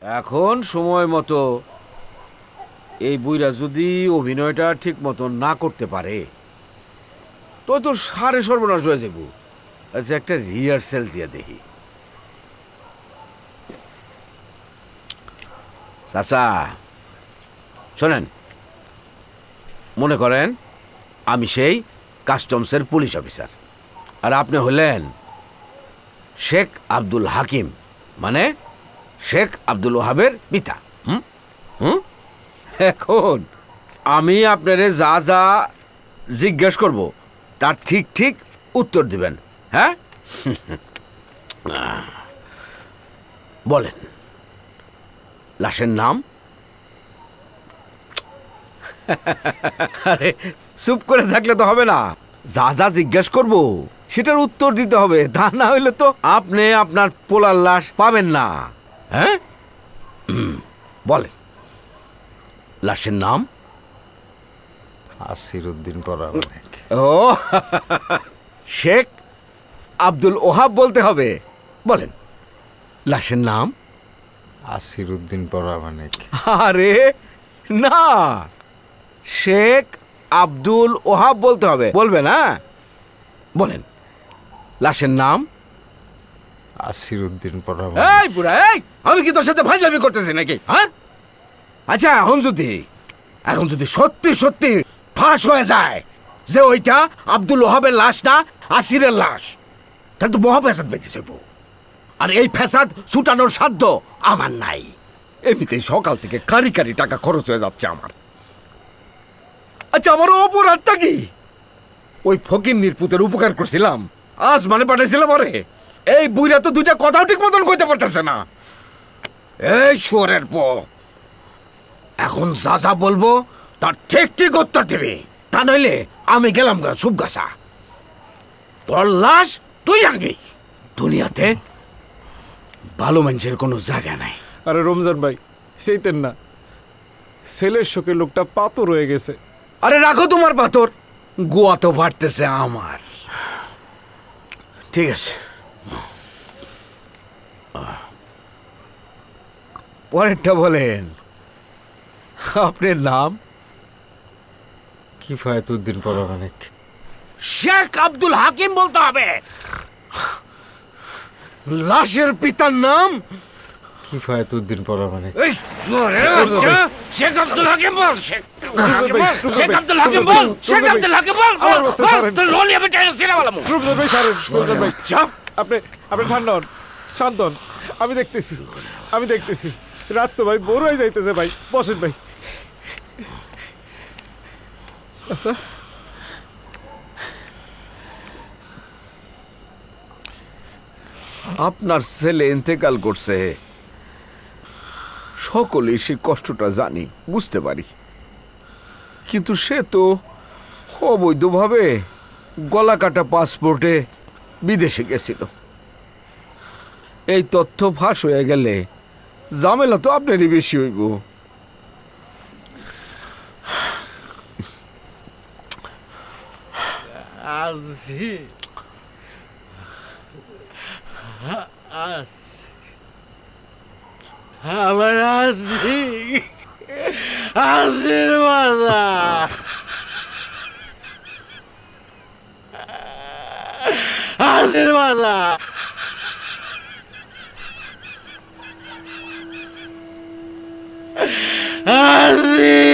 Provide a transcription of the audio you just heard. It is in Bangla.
এখন সময় মতো এই বুইরা যদি অভিনয়টা ঠিক মতো না করতে পারে তো সারে সর্বনাশ হয়ে যাব। আচ্ছা, একটা রিহার্সেল দিয়ে দেখি। চাচা শোনেন, মনে করেন আমি সেই কাস্টমসের পুলিশ অফিসার, আর আপনি হলেন শেখ আব্দুল হাকিম, মানে শেখ আব্দুল ওহাবের পিতা। এখন আমি আপনারে যা যা জিজ্ঞেস করব তার ঠিক ঠিক উত্তর দিবেন। হ্যাঁ, বলেন লাশের নাম? আরে চুপ করে থাকলে তো হবে না, যা যা জিজ্ঞেস করব সেটার উত্তর দিতে হবে, তা না হইলে তো আপনি আপনার পোলার লাশ পাবেন না। হ্যাঁ, বলেন লাশের নাম? আসিরউদ্দিন পরামানিক। ও শেখ আব্দুল ওহাব বলতে হবে। বলেন লাশের নাম? আসিরউদ্দিন পরামানিক। আরে না, শেখ আব্দুল ওহাব বলতে হবে, বলবে না? বলেন লাশের নাম? আসিরউদ্দিন পরামানিক। এই বুড়া, এই আমি কি তোর সাথে ফাজলামি করতেছি নাকি? হ্যাঁ, আচ্ছা এখন যদি সত্যি সত্যি ফাঁস হয়ে যায় যে ওইটা আব্দুল ওহাবের লাশ না আসিরের লাশ, তাহলে তো মহা ফ্যাসাদ বেঁচে যাবো, আর এই ফ্যাসাদ ছুটানোর সাধ্য আমার নাই। এমনিতেই সকাল থেকে কারি কারি টাকা খরচ হয়ে যাচ্ছে আমার। আচ্ছা, আমার অপরাধটা কি? ওই ফকির নির্পুতের উপকার করছিলাম, আজ মানে পাঠাইছিলাম। আরে এই বুইরা তো দুইটা কথাও ঠিক মতন কইতে পারতেছে না। এই শুয়োরের পো, এখন যা যা বলবো তার ঠিক ঠিক উত্তর দেবে, তা নইলে আমি গেলাম গা সুবগাছা। তোর লাশ তুই আনবি। দুনিয়াতে ভালো মানুষের কোনো জায়গা নাই। আরে রমজান ভাই, সেইতেন না, ছেলের শোকে লোকটা পাথর হয়ে গেছে। আরে রাখো তোমার পাথর, গোয়া তো ফাটতেছে আমার। ঠিক আছে, পরেরটা বলেন। আপনার নাম? কিফায়েতুদ্দিন পরামানিক। শেখ আব্দুল হাকিম বলতে হবে। লাশের পিতার নাম? কিফায়েতুদ্দিন পরামানিক। শেখ আব্দুল হাকিম বল, শেখ আব্দুল হাকিম বল, শেখ আব্দুল হাকিম বল। রমজান ভাই ছাড়েন, রমজান ভাই আপনি আপনি ঠান্ডা হন, শান্ত হন। আমি দেখতেছি রাত তো ভাই বড় হয়ে যাইতেছে। ভাই বসেন ভাই। আচ্ছা, আপনার ছেলে ইন্তেকাল করছে, সকলেই সে কষ্টটা জানি, বুঝতে পারি, কিন্তু সে তো অবৈধভাবে গলা কাটা পাসপোর্টে বিদেশে গেছিল। এই তথ্য ফাঁস হয়ে গেলে ঝামেলা তো আপনারই বেশি হইব। আমার আশীর্বাদ, আশীর্বাদ। আসি